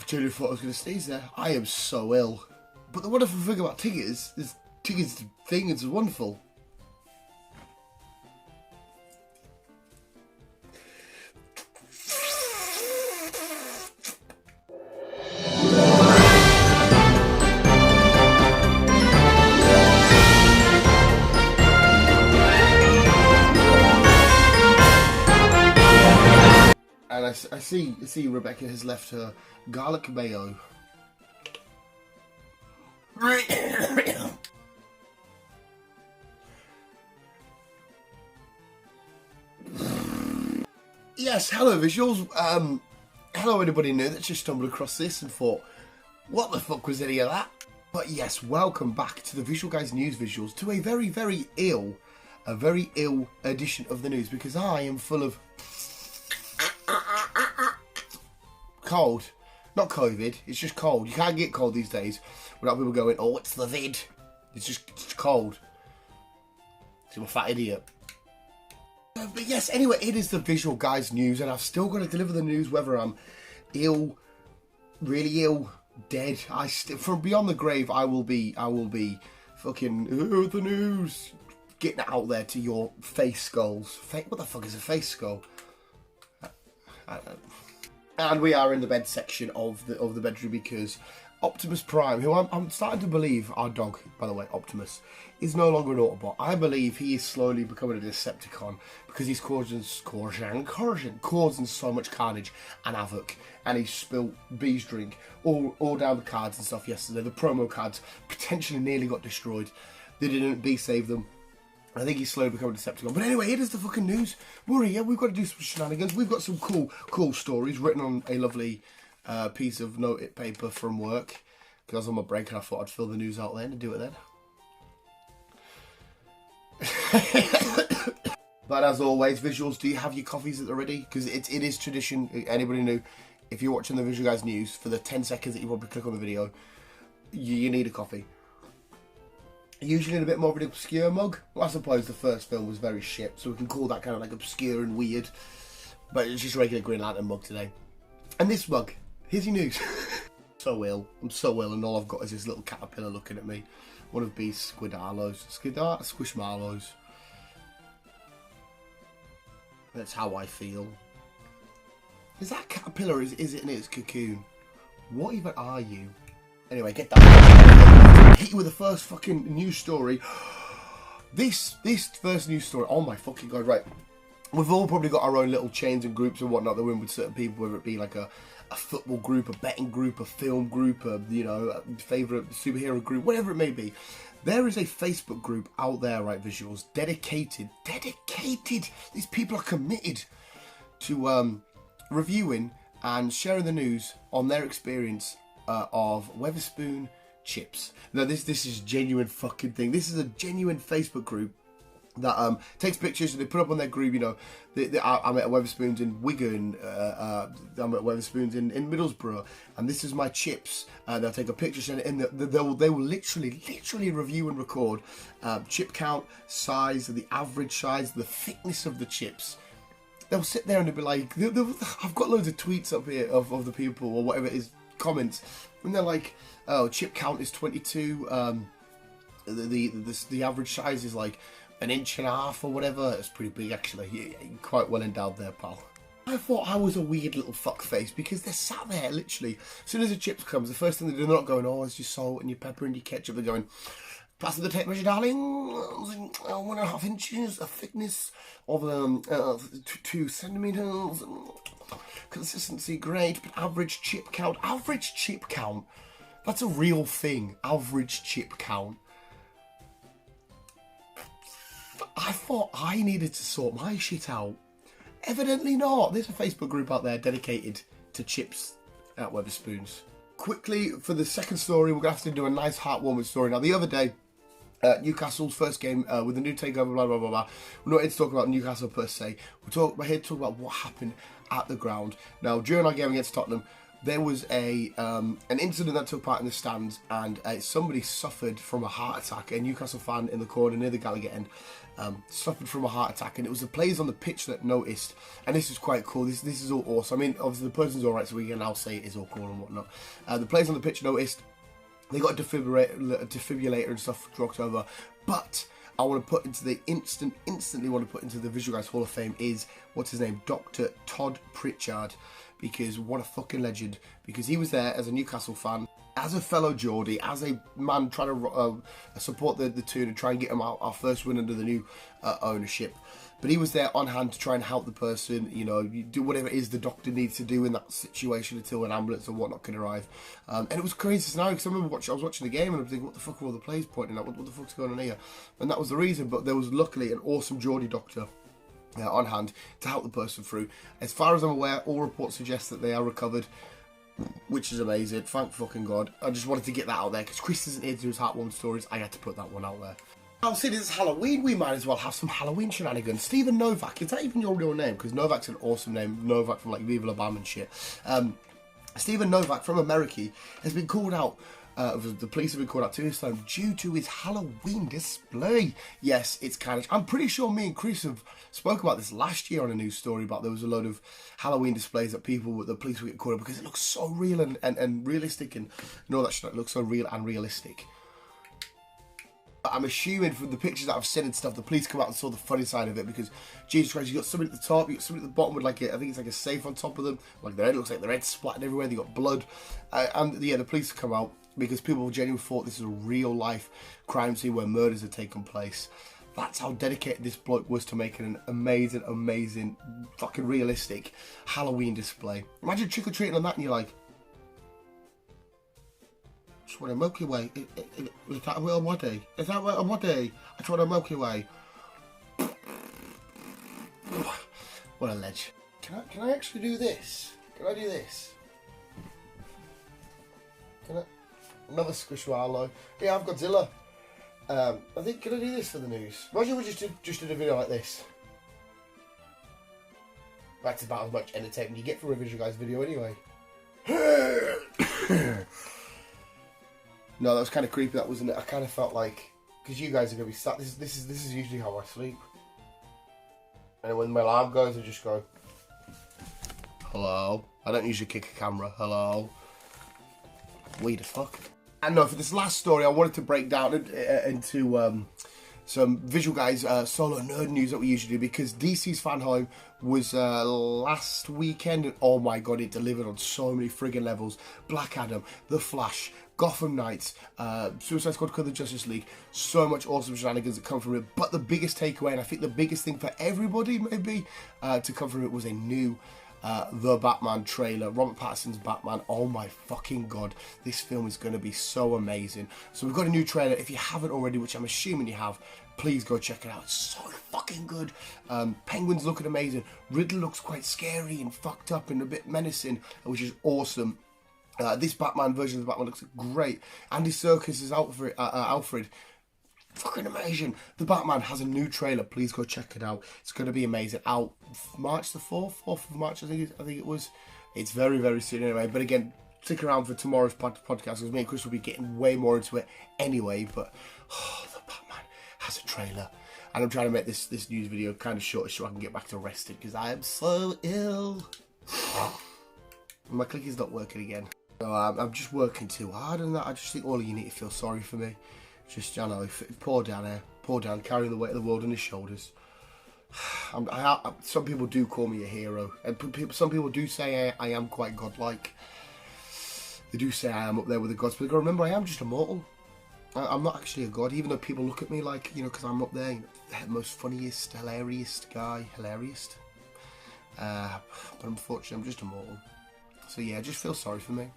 genuinely thought I was going to sneeze there. I am so ill. But the wonderful thing about Tigger's is Tigger's thing is wonderful. And I see Rebecca has left her garlic mayo. Yes, hello visuals. Hello anybody new that just stumbled across this and thought, what the fuck was any of that? But yes, welcome back to the Visual Guyz News Visuals, to a very ill edition of the news, because I am full of cold. Not COVID, it's just cold. You can't get cold these days without people going, oh, it's the vid. It's cold. I'm a fat idiot. But yes, anyway, it is the Visual Guyz News, and I've still got to deliver the news whether I'm ill, really ill, dead. From beyond the grave, I will be fucking, the news. Getting it out there to your face skulls. What the fuck is a face skull? And we are in the bed section of the bedroom because Optimus Prime, who I'm starting to believe, our dog, by the way, Optimus, is no longer an Autobot. I believe he is slowly becoming a Decepticon because he's causing so much carnage and havoc. And he spilled bee's drink all down the cards and stuff yesterday. The promo cards potentially nearly got destroyed. They didn't. Bee saved them. I think he's slowly becoming a Decepticon. But anyway, it is the fucking news. We're here. We've got to do some shenanigans. We've got some cool stories written on a lovely piece of note paper from work. Because I was on my break and I thought I'd fill the news out then and do it then. But as always, visuals, do you have your coffees at the ready? Because it is tradition. Anybody new, if you're watching the Visual Guyz News, for the 10 seconds that you probably click on the video, you need a coffee. Usually in a bit more of an obscure mug. Well, I suppose the first film was very shit, so we can call that kind of like obscure and weird. But it's just a regular Green Lantern mug today. And this mug, here's your news. So ill. I'm so ill, and all I've got is this little caterpillar looking at me. One of these squishmallows. That's how I feel. Is that caterpillar? Is it in its cocoon? What even are you? Anyway, get that. Hit you with the first fucking news story. This first news story. Oh my fucking god! Right, we've all probably got our own little chains and groups and whatnot that we're in with certain people, whether it be like a football group, a betting group, a film group, a favourite superhero group, whatever it may be. There is a Facebook group out there, right, visuals, dedicated. These people are committed to reviewing and sharing the news on their experience of Wetherspoon chips. Now this is a genuine fucking thing. This is a genuine Facebook group that takes pictures and they put up on their group. You know, I'm at Wetherspoons in Wigan. I'm at Wetherspoons in Middlesbrough, and this is my chips. They'll take a picture and they will literally review and record chip count, size, the average size, the thickness of the chips. They'll sit there and they'll be like, I've got loads of tweets up here of the people or whatever it is, comments, and they're like, oh, chip count is 22. The average size is like 1.5 inches or whatever. It's pretty big actually. You're quite well endowed there, pal. I thought I was a weird little fuckface because they're sat there literally. As soon as the chips comes, the first thing they do, they're not going, oh, it's your salt and your pepper and your ketchup. They're going, pass the tape measure, darling. 1.5 inches, a thickness of 2 centimeters. Consistency great, but average chip count. Average chip count. That's a real thing. Average chip count. I thought I needed to sort my shit out. Evidently not. There's a Facebook group out there dedicated to chips at Wetherspoons. Quickly, for the second story, we're going to have to do a nice heartwarming story. Now, the other day, Newcastle's first game with the new takeover, blah, blah, blah, blah. We're not here to talk about Newcastle per se. We're here to talk about what happened at the ground. Now, during our game against Tottenham, there was an incident that took part in the stands, and somebody suffered from a heart attack. A Newcastle fan in the corner near the Gallagher end suffered from a heart attack, and it was the players on the pitch that noticed. And this is quite cool. This is all awesome. I mean, obviously the person's all right, so we can now say it is all cool and whatnot. The players on the pitch noticed. They got a defibrillator and stuff dropped over, but I want to put into the instantly want to put into the Visual Guyz Hall of Fame is, what's his name, Dr. Todd Pritchard, because what a fucking legend, because he was there as a Newcastle fan, as a fellow Geordie, as a man trying to support the tune and try and get him our first win under the new ownership. But he was there on hand to try and help the person, you know, do whatever it is the doctor needs to do in that situation until an ambulance or whatnot can arrive. And it was crazy scenario, because I remember I was watching the game and I was thinking, what the fuck are all the players pointing at? What the fuck's going on here? And that was the reason. But there was luckily an awesome Geordie doctor on hand to help the person through. As far as I'm aware, all reports suggest that they are recovered, which is amazing. Thank fucking God. I just wanted to get that out there because Chris isn't here to do his Heartwarming Stories. I had to put that one out there. Now, seeing it's Halloween, we might as well have some Halloween shenanigans. Stephen Novak, is that even your real name? Because Novak's an awesome name. Novak from like Viva La Bam and shit. Stephen Novak from America has been called out. The police have been called out to his home due to his Halloween display. Yes, it's kind of... I'm pretty sure me and Chris have spoke about this last year on a news story about there was a load of Halloween displays that the police were getting called out because it looks so real and realistic, and all that shit looks so real and realistic. I'm assuming from the pictures that I've seen and stuff, the police come out and saw the funny side of it, because Jesus Christ, you got somebody at the top, you got somebody at the bottom with like I think it's like a safe on top of them, like their head looks like their head splattered everywhere, they got blood, and yeah, the police come out because people genuinely thought this is a real life crime scene where murders had taken place. That's how dedicated this bloke was to making an amazing, fucking realistic Halloween display. Imagine trick or treating on that and you're like, I want a Milky Way. Is that a real body? Is that a body? I want a Milky Way. What a ledge. Can I actually do this? Can I do this? Can I? Another Squishmallow. Yeah, I've Godzilla. I think, can I do this for the news? Imagine we just did a video like this. That's about as much entertainment you get from a Visual Guyz video anyway. No, that was kind of creepy, that wasn't it? I kind of felt like, because you guys are going to be sat, this is usually how I sleep. And when my alarm goes, I just go, hello. I don't usually kick a camera, hello. Weird as fuck. And no, for this last story, I wanted to break down into some Visual Guyz solo nerd news that we usually do, because DC's Fan Home was last weekend, and oh my god, it delivered on so many friggin' levels. Black Adam, The Flash, Gotham Knights, Suicide Squad, the Justice League, so much awesome shenanigans that come from it. But the biggest takeaway, and I think the biggest thing for everybody maybe to come from it, was a new The Batman trailer. Robert Pattinson's Batman. Oh my fucking god, this film is going to be so amazing. So we've got a new trailer. If you haven't already, which I'm assuming you have, please go check it out. It's so fucking good. Penguin's looking amazing. Riddler looks quite scary and fucked up and a bit menacing, which is awesome. This Batman version of the Batman looks great. Andy Serkis is Alfred. Fucking amazing. The Batman has a new trailer. Please go check it out. It's going to be amazing. Out March the 4th of March, I think it was. It's very, very soon anyway. But again, stick around for tomorrow's podcast, because me and Chris will be getting way more into it anyway. But the Batman has a trailer. And I'm trying to make this news video kind of short so I can get back to resting, because I am so ill. My clicky's not working again. So I'm just working too hard on that. I just think all of you need to feel sorry for me. Just, I know, poor Dan here. Poor Dan, carrying the weight of the world on his shoulders. Some people do call me a hero. And some people do say I am quite godlike. They do say I am up there with the gods. But remember, I am just a mortal. I'm not actually a god, even though people look at me like, you know, because I'm up there, you know, the most funniest, hilarious guy. Hilarious. But unfortunately, I'm just a mortal. So yeah, just feel sorry for me.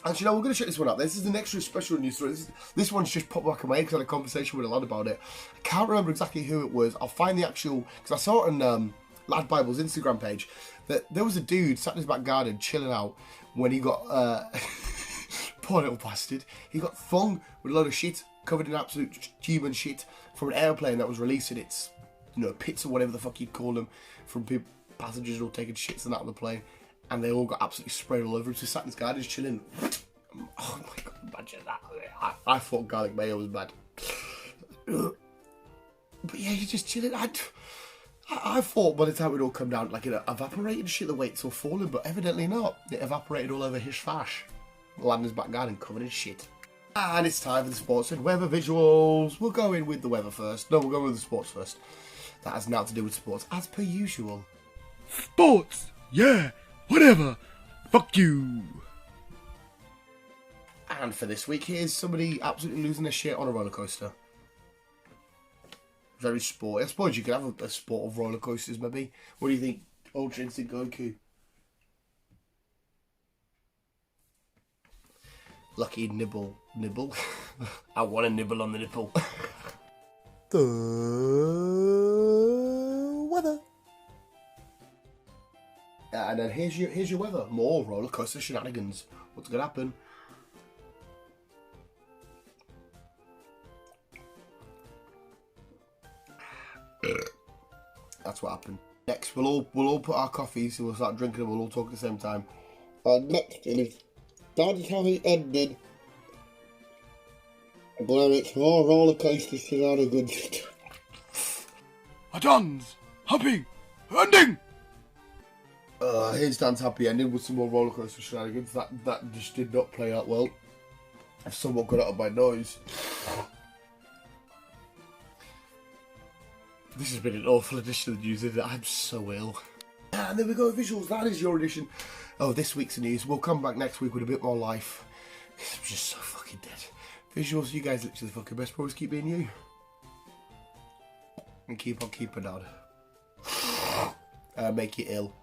And you know, we're going to check this one out. This is an extra special news story. This one's just popped back in my head because I had a conversation with a lad about it. I can't remember exactly who it was. I'll find the actual... Because I saw it on Lad Bible's Instagram page, that there was a dude sat in his back garden chilling out when he got... poor little bastard. He got thung with a load of shit, covered in absolute human shit, from an airplane that was releasing its, you know, pits or whatever the fuck you'd call them, from passengers all taking shits and that on the plane. and they all got absolutely sprayed all over him. So sat in his garden just chilling. Oh my god, imagine that. I thought garlic mayo was bad. But yeah, you're just chilling. I thought by the time it all come down, like it evaporated shit, the way it's all falling, but evidently not. It evaporated all over his fash. Landed in his back garden covered in shit. And it's time for the sports and weather visuals. We'll go in with the weather first. No, we'll go with the sports first. That has now to do with sports, as per usual. Sports! Yeah! Whatever! Fuck you! And for this week, here's somebody absolutely losing their shit on a roller coaster. Very sporty. I suppose you could have a sport of roller coasters, maybe. What do you think, Ultra Instinct Goku? Lucky nibble. I want to nibble on the nipple. The weather. And then here's your weather. More roller coaster shenanigans. What's going to happen? That's what happened. Next, we'll all put our coffees and we'll start drinking and we'll all talk at the same time. Next is that is how it ended. But it's more roller coaster shenanigans. Dan's happy ending. Here's Dan's happy ending with some more roller coaster shenanigans. That just did not play out well. I've somewhat got out of my noise. This has been an awful edition of the news, isn't it? I'm so ill. And there we go, visuals. That is your edition of this week's news. We'll come back next week with a bit more life. I'm just so fucking dead. Visuals, you guys literally the fucking best. Always keep being you. And keep on keeping on. Make you ill.